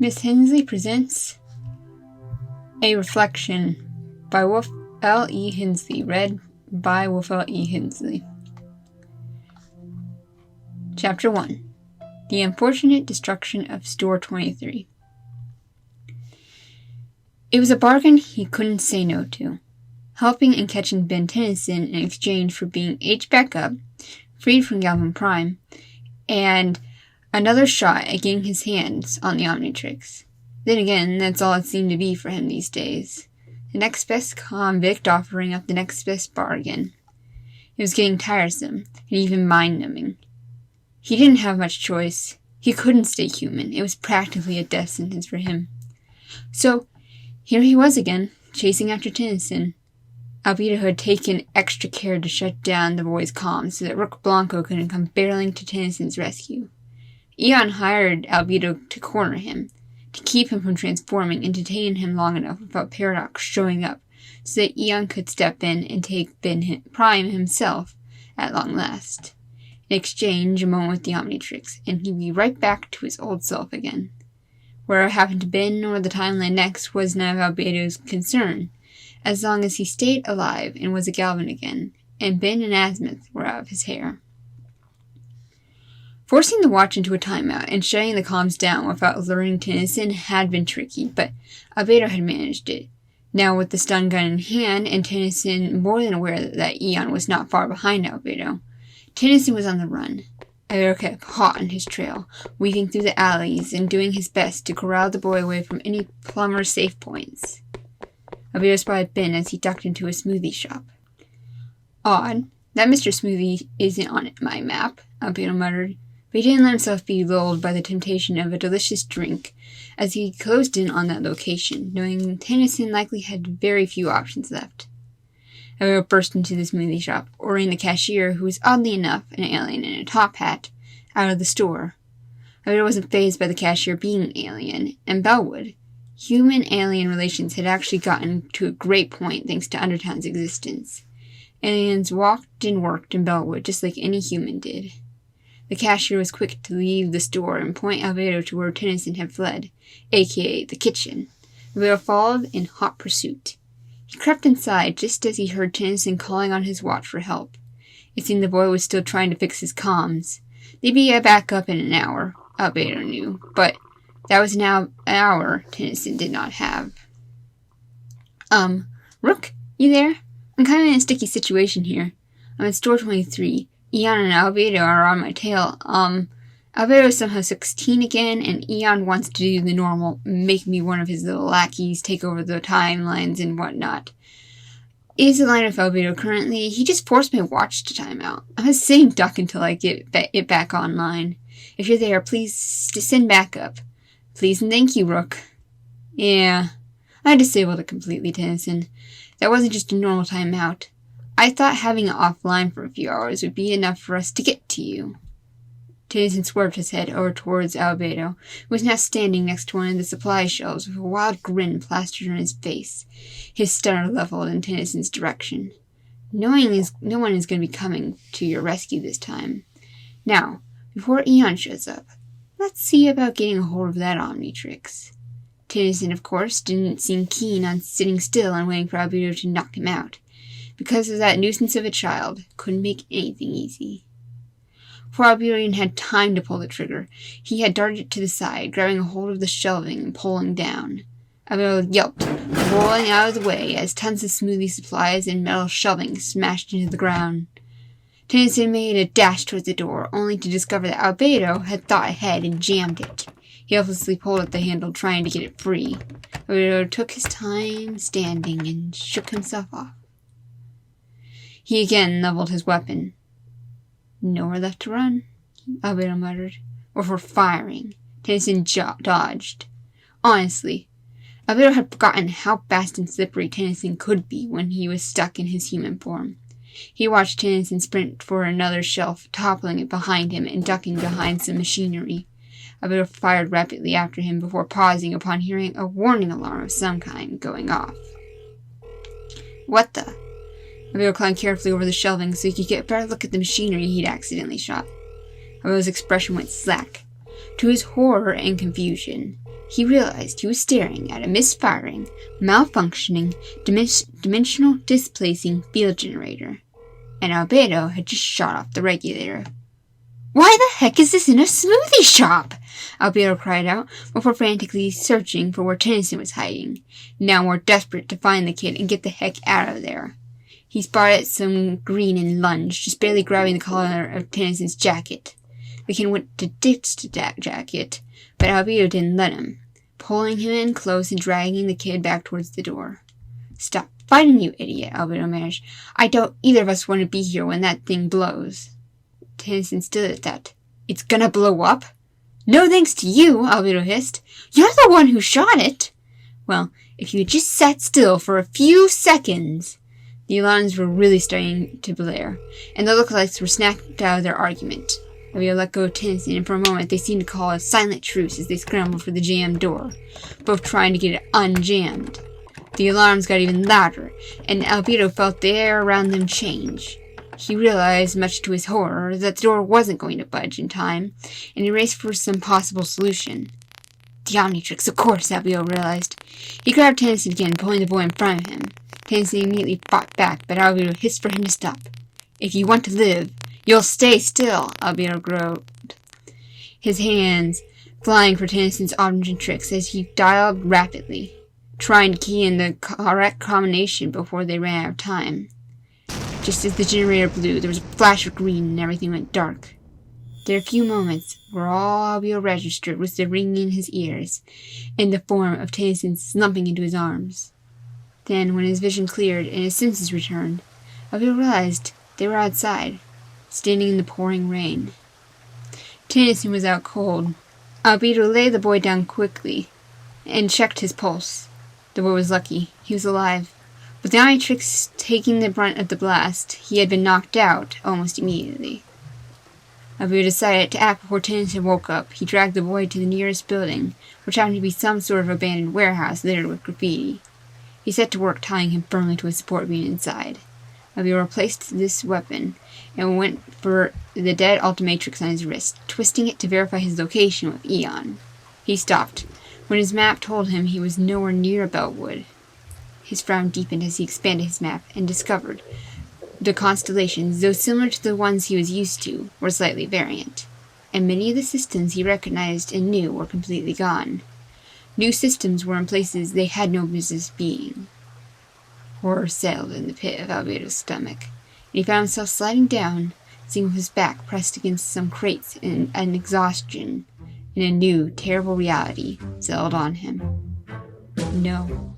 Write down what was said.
Miss Hinsley presents A Reflection by Wolfal E. Hinsley, read by Wolfal E. Hinsley. Chapter 1. The Unfortunate Destruction of Store 23. It was a bargain he couldn't say no to. Helping and catching Ben Tennyson in exchange for being aged back up, freed from Galvin Prime, and another shot at getting his hands on the Omnitrix. Then again, that's all it seemed to be for him these days. The next best convict offering up the next best bargain. It was getting tiresome, and even mind-numbing. He didn't have much choice. He couldn't stay human. It was practically a death sentence for him. So, here he was again, chasing after Tennyson. Albedo had taken extra care to shut down the boy's comms so that Rook Blanco couldn't come barreling to Tennyson's rescue. Eon hired Albedo to corner him, to keep him from transforming and detain him long enough without Paradox showing up, so that Eon could step in and take Ben Prime himself at long last. In exchange, a moment with the Omnitrix, and he'd be right back to his old self again. Where it happened to Ben or the timeline next was none of Albedo's concern, as long as he stayed alive and was a Galvin again, and Ben and Azimuth were out of his hair. Forcing the watch into a timeout and shutting the comms down without alerting Tennyson had been tricky, but Albedo had managed it. Now with the stun gun in hand and Tennyson more than aware that Eon was not far behind Albedo, Tennyson was on the run. Albedo kept hot on his trail, weaving through the alleys and doing his best to corral the boy away from any plumber safe points. Albedo spotted Ben as he ducked into a smoothie shop. Odd, that Mr. Smoothie isn't on my map, Albedo muttered. But he didn't let himself be lulled by the temptation of a delicious drink as he closed in on that location, knowing Tennyson likely had very few options left. Albedo burst into the smoothie shop, ordering the cashier, who was oddly enough an alien in a top hat, out of the store. Albedo wasn't fazed by the cashier being an alien, and Bellwood. Human-alien relations had actually gotten to a great point thanks to Undertown's existence. Aliens walked and worked in Bellwood just like any human did. The cashier was quick to leave the store and point Albedo to where Tennyson had fled, aka the kitchen. Albedo followed in hot pursuit. He crept inside just as he heard Tennyson calling on his watch for help. It seemed the boy was still trying to fix his comms. They'd be back up in an hour, Albedo knew, but that was now an hour Tennyson did not have. Rook, you there? I'm kind of in a sticky situation here. I'm at store 23. Eon and Albedo are on my tail. Albedo is somehow 16 again, and Eon wants to do the normal, make me one of his little lackeys, take over the timelines and whatnot. Is the line of Albedo currently? He just forced my watch to time out. I was sitting duck until I get it back online. If you're there, please send back up. Please and thank you, Rook. Yeah, I disabled it completely, Tennyson. That wasn't just a normal timeout. I thought having it offline for a few hours would be enough for us to get to you. Tennyson swerved his head over towards Albedo, who was now standing next to one of the supply shelves with a wild grin plastered on his face, his stunner leveled in Tennyson's direction. No one is going to be coming to your rescue this time. Now, before Eon shows up, let's see about getting a hold of that Omnitrix. Tennyson, of course, didn't seem keen on sitting still and waiting for Albedo to knock him out. Because of that nuisance of a child, couldn't make anything easy. Before Albedo had time to pull the trigger, he had darted to the side, grabbing a hold of the shelving and pulling down. Albedo yelped, rolling out of the way as tons of smoothie supplies and metal shelving smashed into the ground. Tennyson made a dash towards the door, only to discover that Albedo had thought ahead and jammed it. He helplessly pulled at the handle, trying to get it free. Albedo took his time standing and shook himself off. He again leveled his weapon. Nowhere left to run, Albedo muttered. Or for firing. Tennyson dodged. Honestly, Albedo had forgotten how fast and slippery Tennyson could be when he was stuck in his human form. He watched Tennyson sprint for another shelf, toppling it behind him and ducking behind some machinery. Albedo fired rapidly after him before pausing upon hearing a warning alarm of some kind going off. What the? Albedo climbed carefully over the shelving so he could get a better look at the machinery he'd accidentally shot. Albedo's expression went slack. To his horror and confusion, he realized he was staring at a misfiring, malfunctioning, dimensional displacing field generator, and Albedo had just shot off the regulator. "Why the heck is this in a smoothie shop?" Albedo cried out, before frantically searching for where Tennyson was hiding, now more desperate to find the kid and get the heck out of there. He spotted some green and lunged, just barely grabbing the collar of Tennyson's jacket. The kid went to ditch the jacket, but Albedo didn't let him, pulling him in close and dragging the kid back towards the door. "Stop fighting, you idiot," Albedo managed. "I don't either of us want to be here when that thing blows." Tennyson stood at that. "It's gonna blow up?" "No thanks to you," Albedo hissed. "You're the one who shot it." "Well, if you had just sat still for a few seconds." The alarms were really starting to blare, and the lookalikes were snapped out of their argument. Albedo let go of Tennyson, and for a moment they seemed to call a silent truce as they scrambled for the jammed door, both trying to get it unjammed. The alarms got even louder, and Albedo felt the air around them change. He realized, much to his horror, that the door wasn't going to budge in time, and he raced for some possible solution. The Omnitrix, of course, Albedo realized. He grabbed Tennyson again, pulling the boy in front of him. Tennyson immediately fought back, but Albedo hissed for him to stop. "If you want to live, you'll stay still," Albedo groaned, his hands flying for Tennyson's Omnitrix as he dialed rapidly, trying to key in the correct combination before they ran out of time. Just as the generator blew, there was a flash of green and everything went dark. There were a few moments where all Albedo registered was the ringing in his ears and the form of Tennyson slumping into his arms. Then, when his vision cleared and his senses returned, Albedo realized they were outside, standing in the pouring rain. Tennyson was out cold. Albedo laid the boy down quickly and checked his pulse. The boy was lucky. He was alive. With the Omnitrix taking the brunt of the blast, he had been knocked out almost immediately. Albedo decided to act before Tennyson woke up. He dragged the boy to the nearest building, which happened to be some sort of abandoned warehouse littered with graffiti. He set to work tying him firmly to a support beam inside. Albedo replaced this weapon and went for the dead Ultimatrix on his wrist, twisting it to verify his location with Eon. He stopped, when his map told him he was nowhere near Beltwood. His frown deepened as he expanded his map and discovered the constellations, though similar to the ones he was used to, were slightly variant, and many of the systems he recognized and knew were completely gone. New systems were in places they had no business being. Horror settled in the pit of Albedo's stomach, and he found himself sliding down, sitting with his back pressed against some crates in an exhaustion, and a new, terrible reality settled on him. No.